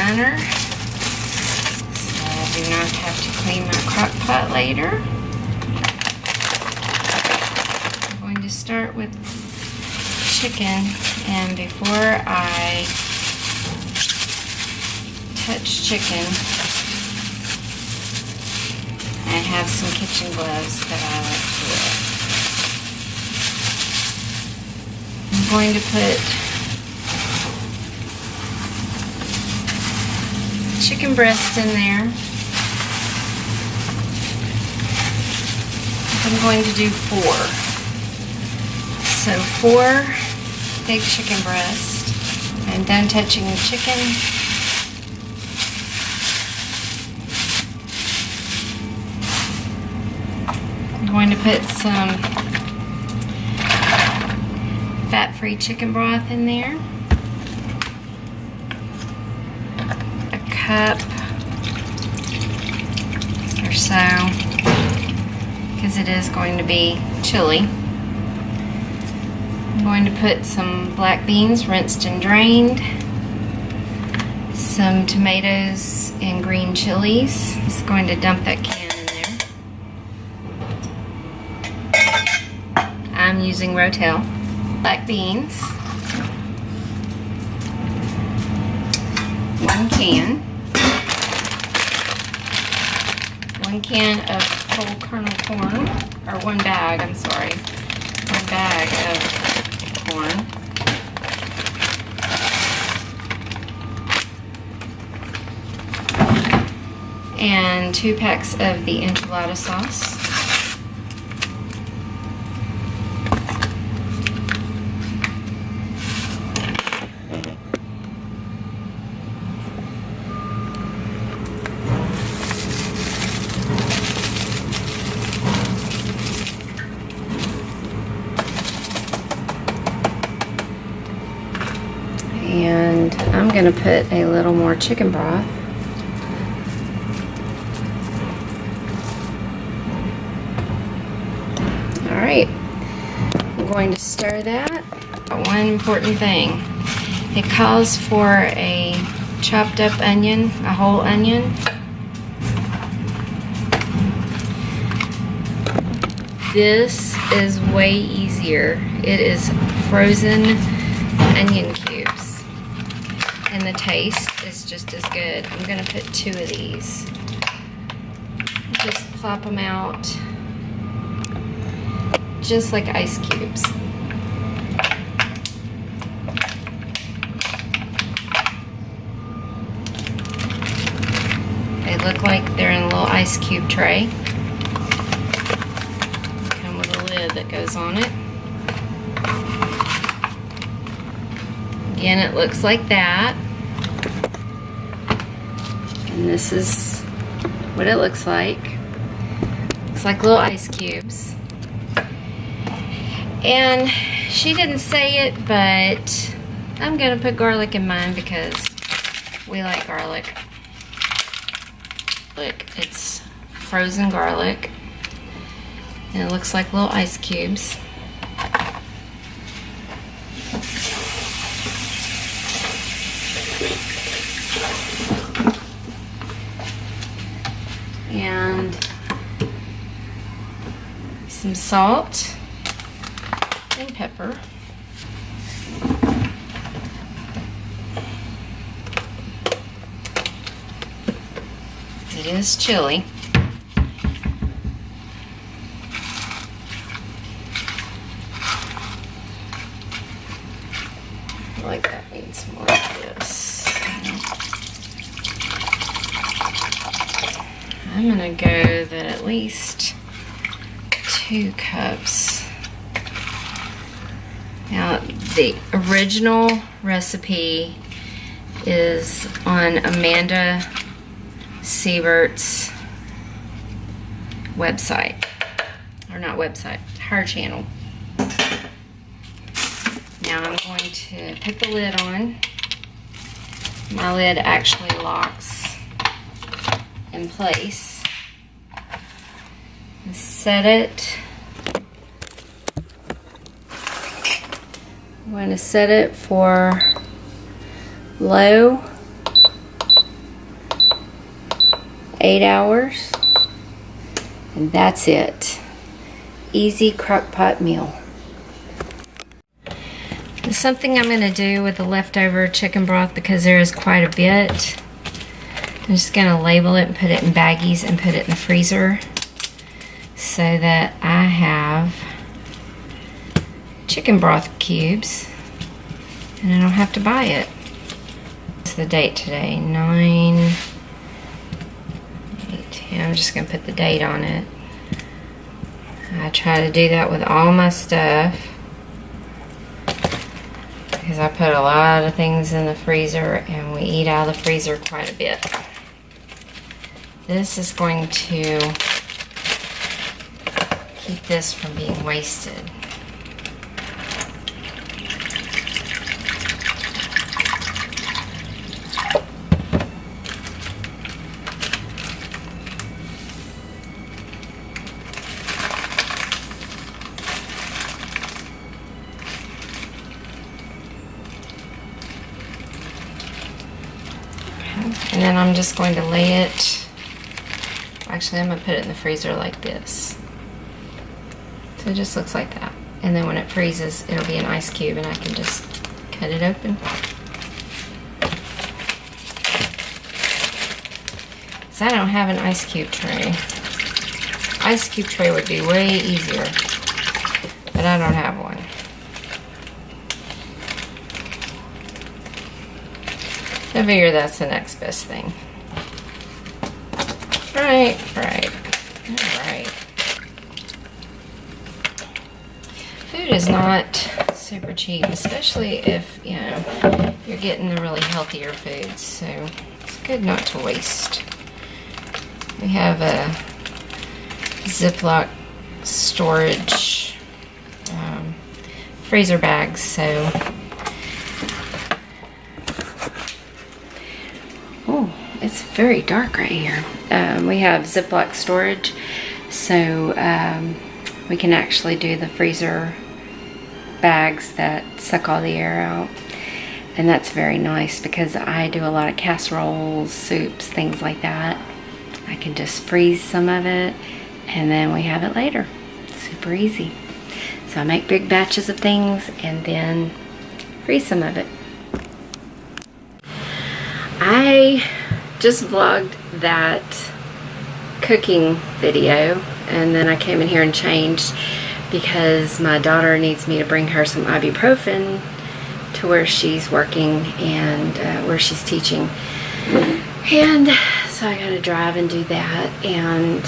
liner, so I do not have to clean my crock pot later. I'm going to start with chicken, and before I touch chicken, I have some kitchen gloves that I like to wear. I'm going to put chicken breast in there. I'm going to do 4. So 4 big chicken breast. I'm done touching the chicken. I'm going to put some fat-free chicken broth in there. A cup or so, because it is going to be chili. I'm going to put some black beans, rinsed and drained, some tomatoes and green chilies. Just going to dump that can in there. I'm using Rotel. Black beans, 1 can, 1 can of whole kernel corn, or 1 bag, I'm sorry, 1 bag of corn, and 2 packs of the enchilada sauce. And I'm going to put a little more chicken broth. Alright, I'm going to stir that. One important thing, it calls for a chopped up onion, a whole onion. This is way easier. It is frozen onion cubes, and the taste is just as good. I'm going to put 2 of these. Just plop them out just like ice cubes. They look like they're in a little ice cube tray. Come with a lid that goes on it. Again, it looks like that. And this is what it looks like. Looks like little ice cubes. And she didn't say it, but I'm gonna put garlic in mine because we like garlic. Look, it's frozen garlic. And it looks like little ice cubes. And some salt and pepper. It is chili. I like that needs more of this. I'm gonna go that at least 2 cups. Now, the original recipe is on Amanda Cypert's website. Or not website, her channel. Now I'm going to put the lid on. My lid actually locks in place. And set it. I'm going to set it for low 8 hours, and that's it. Easy crock pot meal. Something I'm going to do with the leftover chicken broth, because there is quite a bit, I'm just going to label it and put it in baggies and put it in the freezer so that I have chicken broth cubes and I don't have to buy it. What's the date today? 9/8. I'm just going to put the date on it. I try to do that with all my stuff, because I put a lot of things in the freezer and we eat out of the freezer quite a bit. This is going to keep this from being wasted. And then I'm just going to lay it, actually I'm going to put it in the freezer like this. So it just looks like that. And then when it freezes, it'll be an ice cube and I can just cut it open. So I don't have an ice cube tray. Ice cube tray would be way easier, but I don't have one. I figure that's the next best thing. Right. Food is not super cheap, especially if, you know, you're getting the really healthier foods. So it's good not to waste. We have a Ziploc storage freezer bags, so it's very dark right here. We have Ziploc storage, so we can actually do the freezer bags that suck all the air out, and that's very nice because I do a lot of casseroles, soups, things like that. I can just freeze some of it and then we have it later. Super easy. So I make big batches of things and then freeze some of it. I just vlogged that cooking video and then I came in here and changed because my daughter needs me to bring her some ibuprofen to where she's working and where she's teaching, and so I gotta drive and do that, and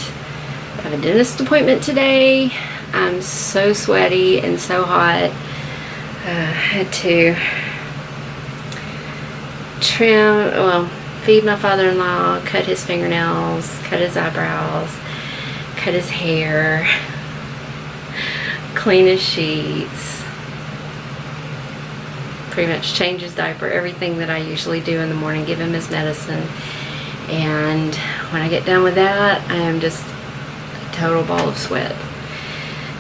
I have a dentist appointment today. I'm so sweaty and so hot. I had to feed my father-in-law, cut his fingernails, cut his eyebrows, cut his hair, clean his sheets, pretty much change his diaper, everything that I usually do in the morning, give him his medicine. And when I get done with that, I am just a total ball of sweat.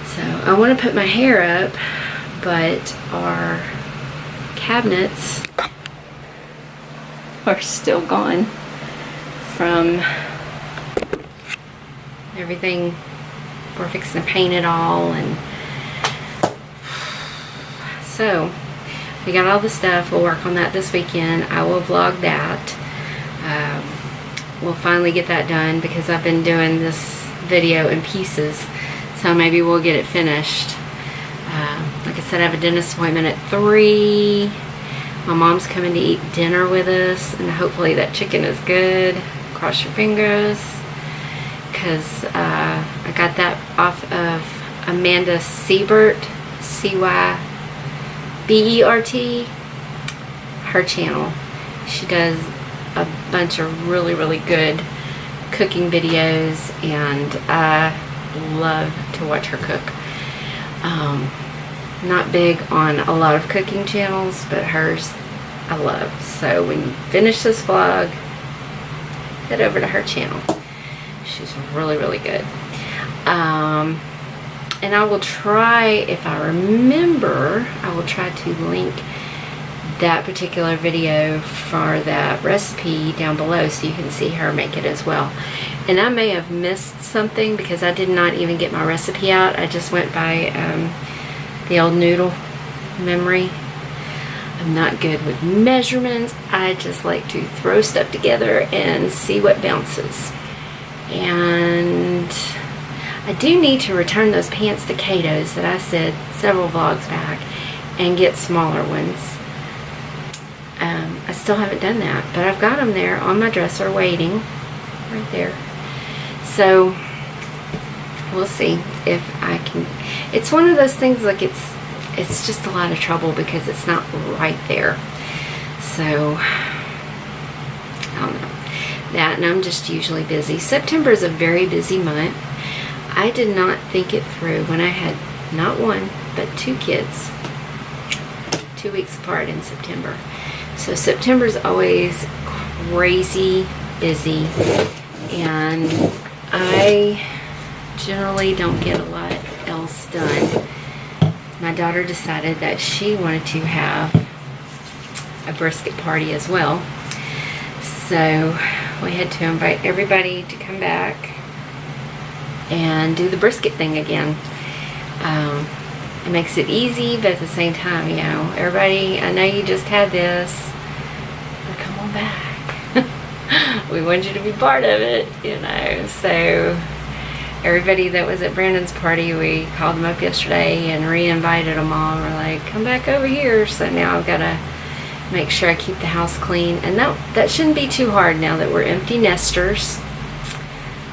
So I want to put my hair up, but our cabinets are still gone from everything. We're fixing to paint it all, and so we got all the stuff. We'll work on that this weekend. I will vlog that. We'll finally get that done because I've been doing this video in pieces, so maybe we'll get it finished. Like I said, I have a dentist appointment at 3. My mom's coming to eat dinner with us, and hopefully that chicken is good. Cross your fingers, because I got that off of Amanda Cypert, Cybert, her channel. She does a bunch of really good cooking videos, and I love to watch her cook. Not big on a lot of cooking channels, but hers I love. So when you finish this vlog, head over to her channel. She's really good. And I will try, if I remember, I will try to link that particular video for that recipe down below so you can see her make it as well. And I may have missed something because I did not even get my recipe out. I just went by the old noodle memory. I'm not good with measurements. I just like to throw stuff together and see what bounces. And I do need to return those pants to Kato's that I said several vlogs back and get smaller ones. I still haven't done that, but I've got them there on my dresser waiting right there. So we'll see if I can. It's one of those things, like it's just a lot of trouble because it's not right there. So I don't know that, and I'm just usually busy. September is a very busy month. I did not think it through when I had not one but 2 kids 2 weeks apart in September. So September is always crazy busy, and I generally don't get a lot else done. My daughter decided that she wanted to have a brisket party as well, so we had to invite everybody to come back and do the brisket thing again. It makes it easy, but at the same time, you know, everybody, I know you just had this, but come on back. We want you to be part of it, you know. So everybody that was at Brandon's party, we called them up yesterday and re-invited them all. We're like, come back over here. So now I've got to make sure I keep the house clean, and that shouldn't be too hard now that we're empty nesters.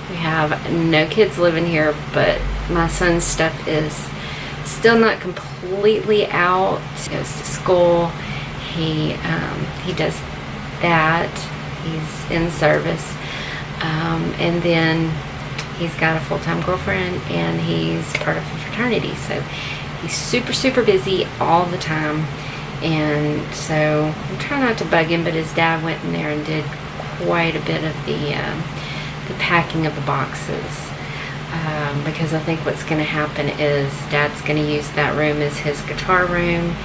We have no kids living here, but my son's stuff is still not completely out. He goes to school. He does that. He's in service, and then he's got a full-time girlfriend, and he's part of a fraternity. So he's super, super busy all the time. And so I'm trying not to bug him, but his dad went in there and did quite a bit of the packing of the boxes. Because I think what's going to happen is Dad's going to use that room as his guitar room,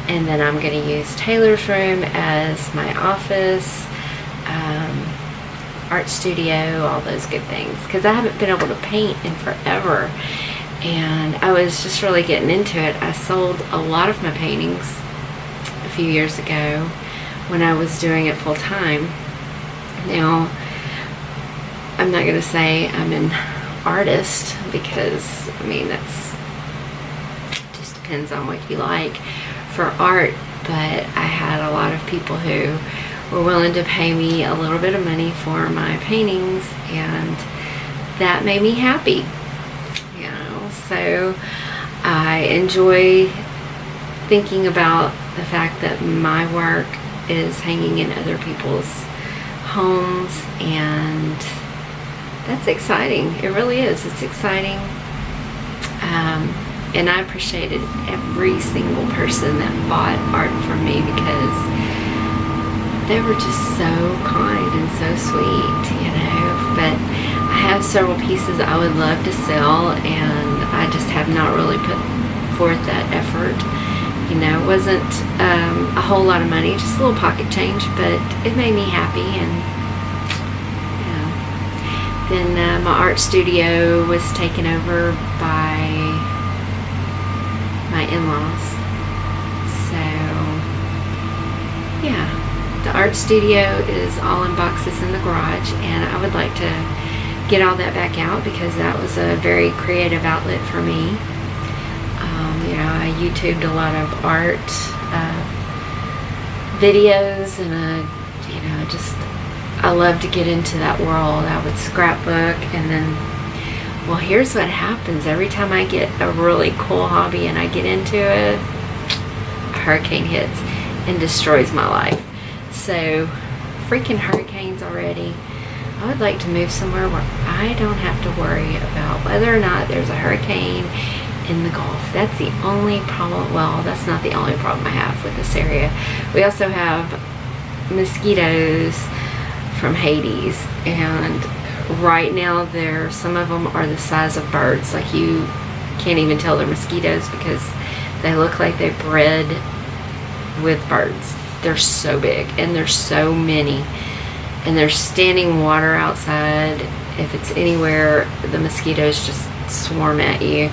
and then I'm going to use Taylor's room as my office, art studio, all those good things, because I haven't been able to paint in forever, and I was just really getting into it. I sold a lot of my paintings a few years ago when I was doing it full time. Now, I'm not going to say I'm an artist, because I mean, that's just depends on what you like for art, but I had a lot of people who were willing to pay me a little bit of money for my paintings, and that made me happy, you know. So I enjoy thinking about the fact that my work is hanging in other people's homes, and that's exciting. It really is. It's exciting. And I appreciated every single person that bought art from me, because they were just so kind and so sweet, you know. But I have several pieces I would love to sell, and I just have not really put forth that effort. You know, it wasn't a whole lot of money, just a little pocket change, but it made me happy. And then my art studio was taken over by my in-laws. So yeah, the art studio is all in boxes in the garage, and I would like to get all that back out, because that was a very creative outlet for me. You know, I YouTubed a lot of art videos, and you know, just I love to get into that world. I would scrapbook, and then, well, here's what happens. Every time I get a really cool hobby and I get into it, a hurricane hits and destroys my life. So, freaking hurricanes already. I would like to move somewhere where I don't have to worry about whether or not there's a hurricane in the Gulf. That's the only problem. Well, that's not the only problem I have with this area. We also have mosquitoes from Hades, and right now some of them are the size of birds. Like, you can't even tell they're mosquitoes because they look like they bred with birds. They're so big and there's so many, and there's standing water outside. If it's anywhere, the mosquitoes just swarm at you.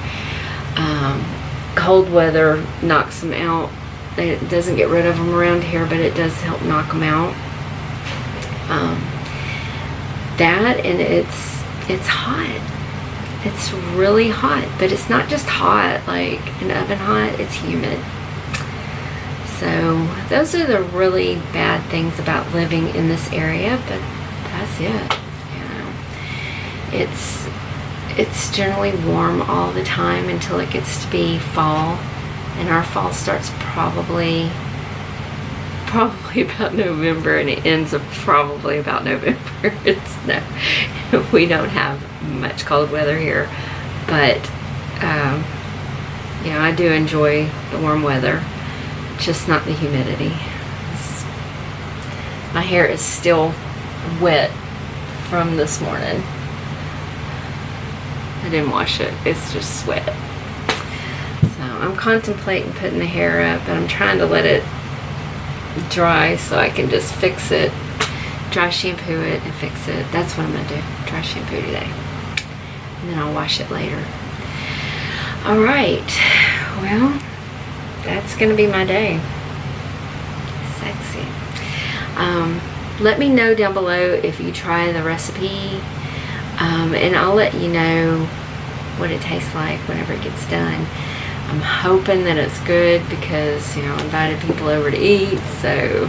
Cold weather knocks them out. It doesn't get rid of them around here, but it does help knock them out. That, and it's hot. It's really hot, but it's not just hot like an oven hot, it's humid. So those are the really bad things about living in this area, but that's it. It's generally warm all the time until it gets to be fall, and our fall starts probably about November, and it ends up probably about November. We don't have much cold weather here, but I do enjoy the warm weather, just not the humidity. My hair is still wet from this morning. I didn't wash it. It's just sweat. So I'm contemplating putting the hair up, but I'm trying to let it dry so I can just fix it. Dry shampoo it and fix it. That's what I'm going to do. Dry shampoo today. And then I'll wash it later. Alright. Well, that's going to be my day. Sexy. Let me know down below if you try the recipe. And I'll let you know what it tastes like whenever it gets done. I'm hoping that it's good because, I invited people over to eat, so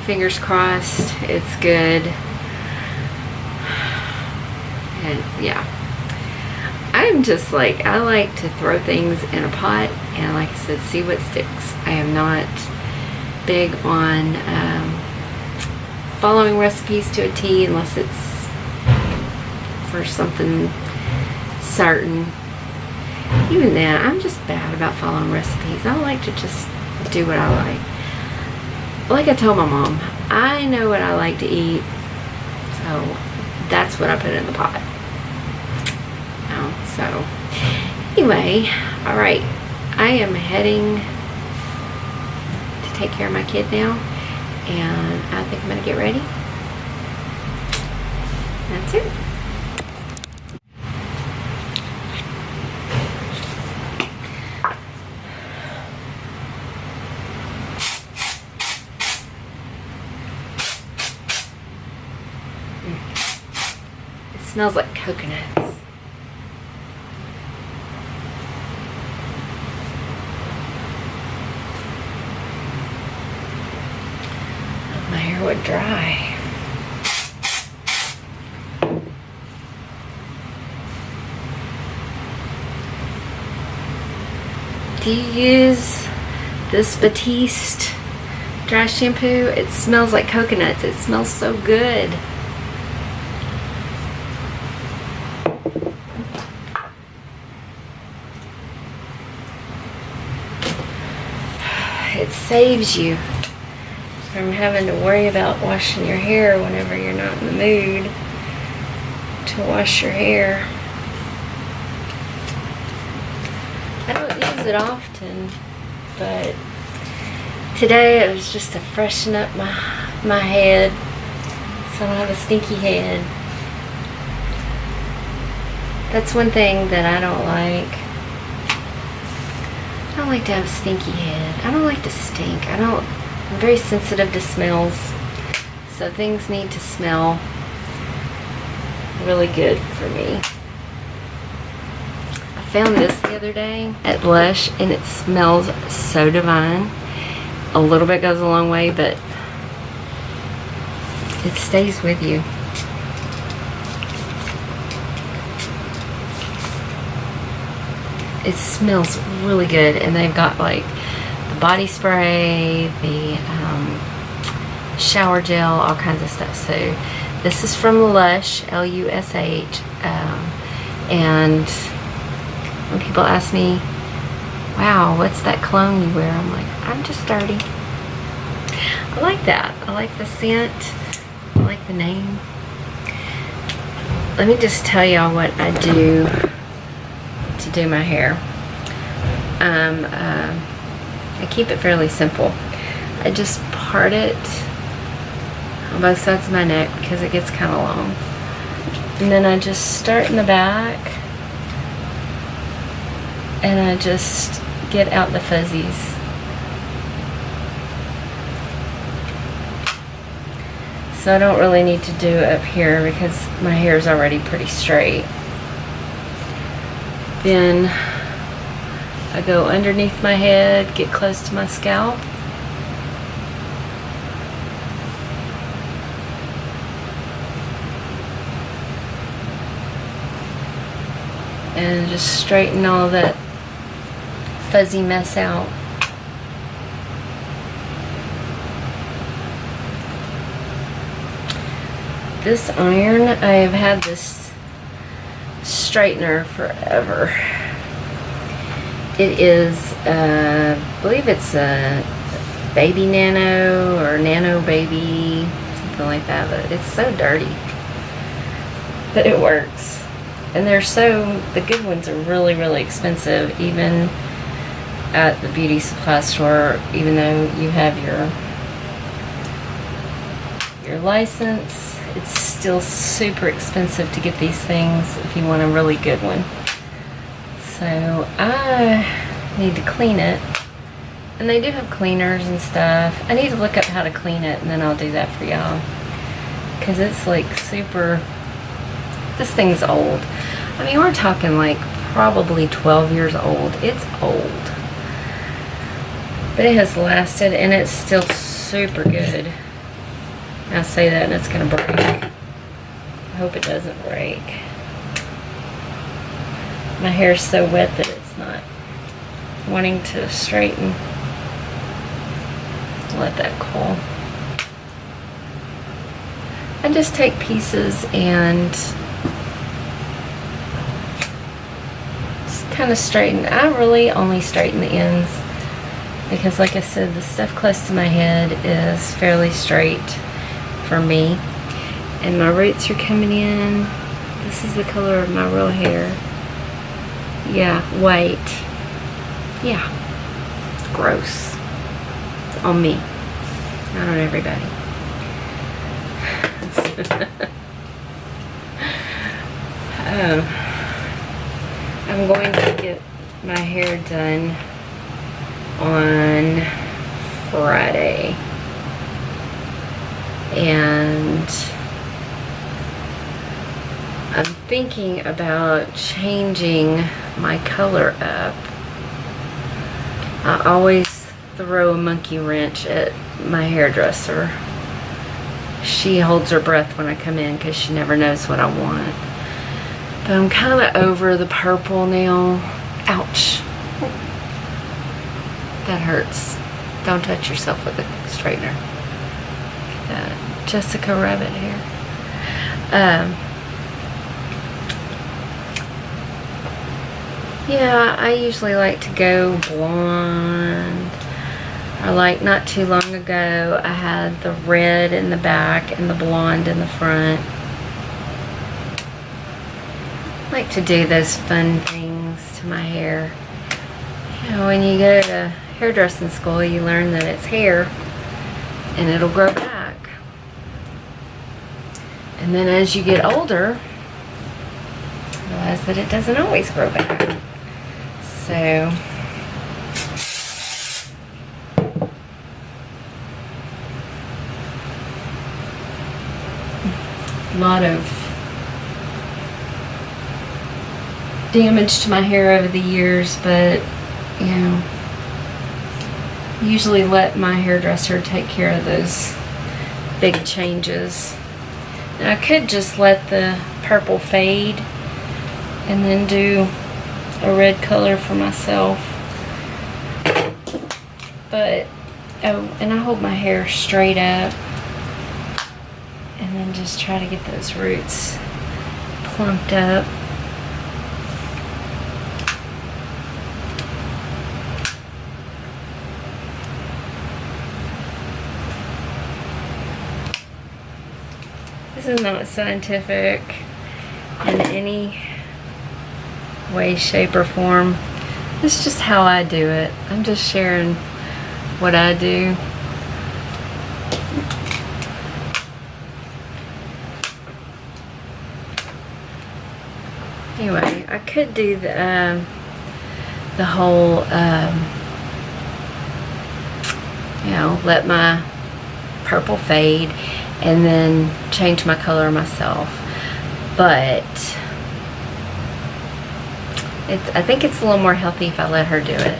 fingers crossed it's good. And yeah, I'm just like, I like to throw things in a pot and, like I said, see what sticks. I am not big on following recipes to a T unless it's for something certain. Even then, I'm just bad about following recipes. I like to just do what I like. Like I told my mom, I know what I like to eat, so that's what I put in the pot. So anyway, alright, I am heading to take care of my kid now, and I think I'm going to get ready. That's it. It smells like coconuts. My hair would dry. Do you use this Batiste dry shampoo? It smells like coconuts. It smells so good. It saves you from having to worry about washing your hair whenever you're not in the mood to wash your hair. I don't use it often, but today it was just to freshen up my head so I don't have a stinky head. That's one thing that I don't like. I don't like to have a stinky head. I don't like to stink. I'm very sensitive to smells. So things need to smell really good for me. I found this the other day at Lush and it smells so divine. A little bit goes a long way, but it stays with you. It smells really good, and they've got like the body spray, the shower gel, all kinds of stuff. So this is from Lush, L-U-S-H, and when people ask me, wow, what's that cologne you wear? I'm like, I'm just dirty. I like that. I like the scent. I like the name. Let me just tell y'all what I do to do my hair. I'm a I keep it fairly simple. I just part it on both sides of my neck because it gets kind of long. And then I just start in the back and I just get out the fuzzies. So I don't really need to do it up here because my hair is already pretty straight. Then I go underneath my head, get close to my scalp. And just straighten all that fuzzy mess out. This iron, I have had this straightener forever. It is, I believe it's a baby nano or nano baby, something like that, but it's so dirty. But it works. And the good ones are really, really expensive, even at the beauty supply store, even though you have your license. It's still super expensive to get these things if you want a really good one. So I need to clean it. And they do have cleaners and stuff. I need to look up how to clean it and then I'll do that for y'all. Because it's like super, this thing's old. I mean, we're talking like probably 12 years old. It's old. But it has lasted and it's still super good. I say that and it's going to break. I hope it doesn't break. My hair's so wet that it's not wanting to straighten. Let that cool. I just take pieces and just kind of straighten. I really only straighten the ends because, like I said, the stuff close to my head is fairly straight for me. And my roots are coming in. This is the color of my real hair. Yeah, white. Yeah. Gross. On me. Not on everybody. I'm going to get my hair done on Friday. And I'm thinking about changing my color up. I always throw a monkey wrench at my hairdresser. She holds her breath when I come in because she never knows what I want. But I'm kind of over the purple now. Ouch. That hurts. Don't touch yourself with a straightener. Jessica Rabbit hair. Yeah, I usually like to go blonde. Or like not too long ago, I had the red in the back and the blonde in the front. I like to do those fun things to my hair. You know, when you go to hairdressing school, you learn that it's hair and it'll grow back. And then as you get older, you realize that it doesn't always grow back. So, a lot of damage to my hair over the years, but, you know, usually let my hairdresser take care of those big changes. Now, I could just let the purple fade and then do a red color for myself. But, oh, and I hold my hair straight up and then just try to get those roots plumped up. This is not scientific in any way, shape, or form. It's just how I do it. I'm just sharing what I do. Anyway, I could do the whole, you know, let my purple fade and then change my color myself. But I think it's a little more healthy if I let her do it.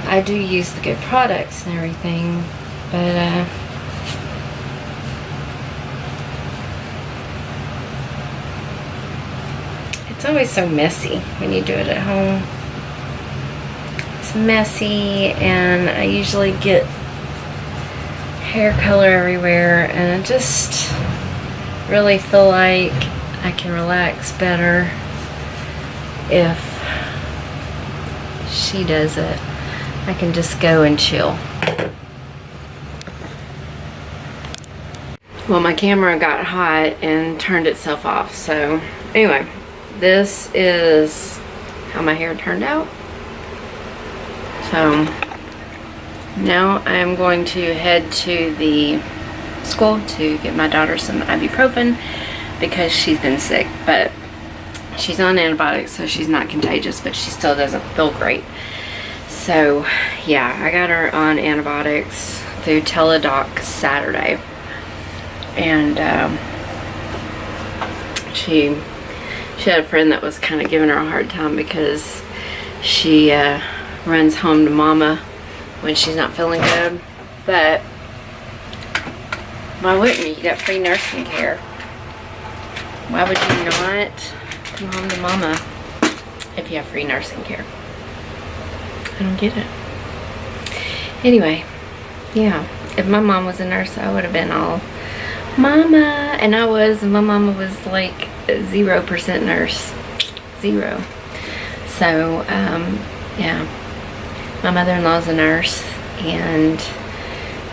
I do use the good products and everything, but it's always so messy when you do it at home. It's messy, and I usually get hair color everywhere, and I just really feel like I can relax better if she does it. I can just go and chill. Well, my camera got hot and turned itself off, so anyway, this is how my hair turned out. So now I'm going to head to the school to get my daughter some ibuprofen because she's been sick, but she's on antibiotics, so she's not contagious, but she still doesn't feel great. So yeah, I got her on antibiotics through Teladoc Saturday, and she had a friend that was kind of giving her a hard time because she runs home to mama when she's not feeling good. But why wouldn't you? You got free nursing care. Why would you not come home to mama if you have free nursing care? I don't get it. Anyway, yeah, if my mom was a nurse, I would have been all mama, and I was, and my mama was like 0% nurse, 0. So yeah, my mother-in-law's a nurse, and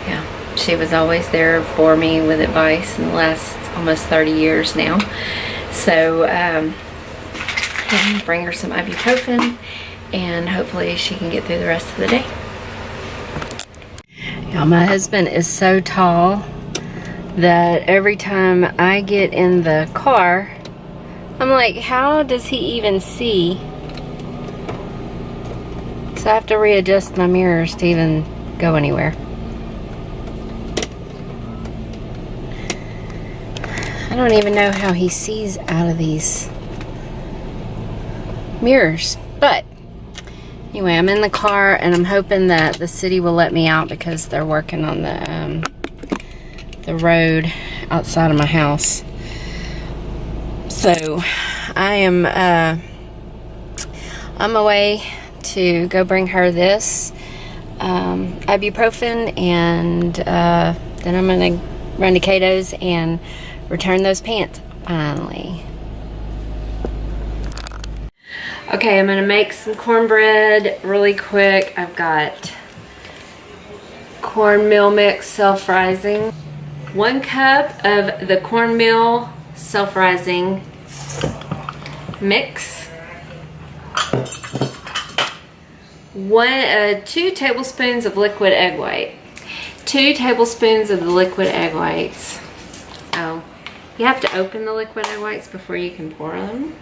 yeah, she was always there for me with advice in the last almost 30 years now. So yeah, bring her some ibuprofen, and hopefully she can get through the rest of the day. Yeah, my husband is so tall that every time I get in the car, I'm like, how does he even see? So I have to readjust my mirrors to even go anywhere. I don't even know how he sees out of these mirrors. But anyway, I'm in the car, and I'm hoping that the city will let me out because they're working on the road outside of my house. So I am on my way to go bring her this ibuprofen, and then I'm gonna run to Cato's and return those pants finally. Okay, I'm gonna make some cornbread really quick. I've got cornmeal mix self-rising. 1 cup of the cornmeal self-rising mix. 2 tablespoons of liquid egg white. 2 tablespoons of the liquid egg whites. Oh, you have to open the liquid egg whites before you can pour them.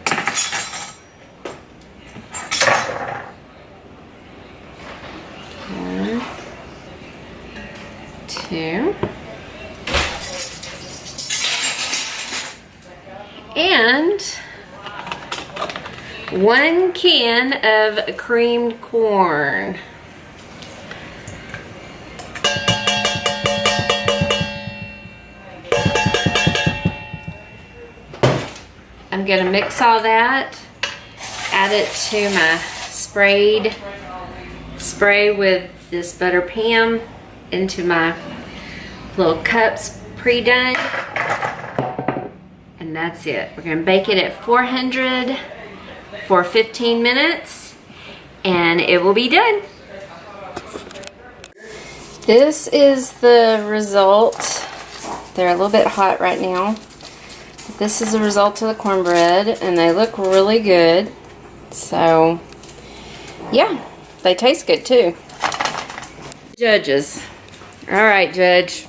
1, 2. And 1 can of creamed corn. I'm gonna mix all that, add it to my spray with this butter Pam into my little cups pre-done. And that's it. We're gonna bake it at 400 for 15 minutes, and it will be done. This is the result. They're a little bit hot right now. This is the result of the cornbread, and they look really good. So yeah, they taste good too. Judges. All right, Judge.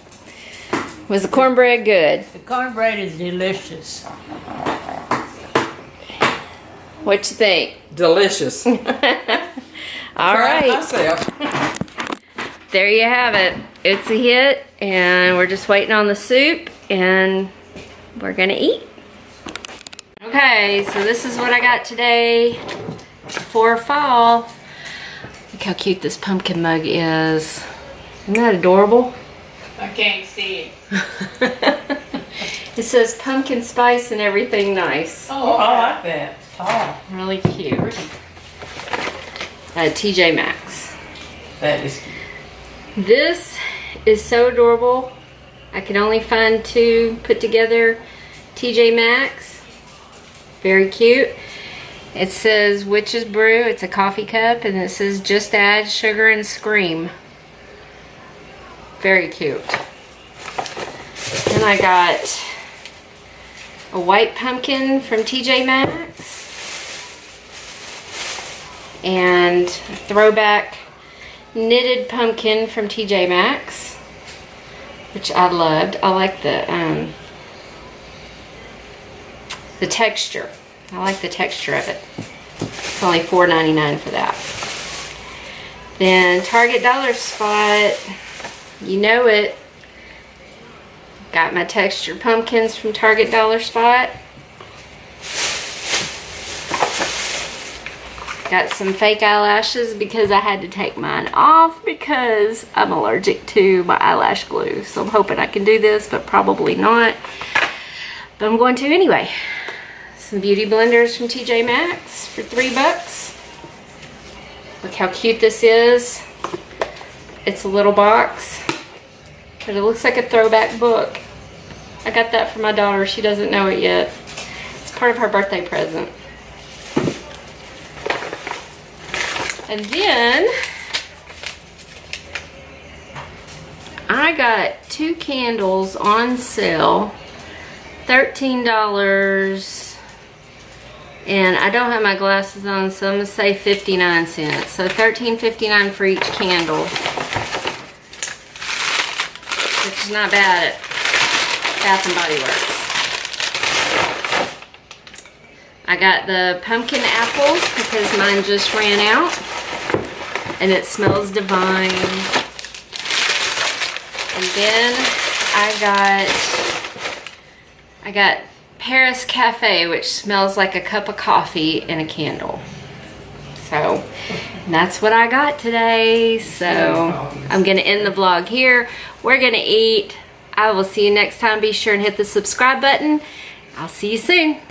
Was the cornbread good? The cornbread is delicious. What you think? Delicious. All right. Myself. There you have it. It's a hit, and we're just waiting on the soup, and we're gonna eat. Okay, so this is what I got today for fall. Look how cute this pumpkin mug is. Isn't that adorable? I can't see it. It says pumpkin spice and everything nice. Oh, I like that. Oh, Really cute. TJ Maxx. that is cute. This is so adorable. I can only find 2 put together. TJ Maxx. Very cute. It says Witch's Brew. It's a coffee cup, and it says just add sugar and scream. Very cute. Then I got a white pumpkin from TJ Maxx. And a throwback knitted pumpkin from TJ Maxx, which I loved. I like the texture. I like the texture of it. It's only $4.99 for that. Then Target Dollar Spot, you know it. Got my textured pumpkins from Target Dollar Spot. Got some fake eyelashes because I had to take mine off because I'm allergic to my eyelash glue. So I'm hoping I can do this, but probably not. But I'm going to anyway. Some beauty blenders from TJ Maxx for $3. Look how cute this is. It's a little box, but it looks like a throwback book. I got that for my daughter. She doesn't know it yet. It's part of her birthday present. And then I got 2 candles on sale, $13. And I don't have my glasses on, so I'm gonna say 59 cents. So $13.59 for each candle, which is not bad at Bath and Body Works. I got the pumpkin apples because mine just ran out, and it smells divine. And then I got Paris Cafe, which smells like a cup of coffee and a candle. So that's what I got today. So I'm gonna end the vlog here. We're gonna eat. I will see you next time. Be sure and hit the subscribe button. I'll see you soon.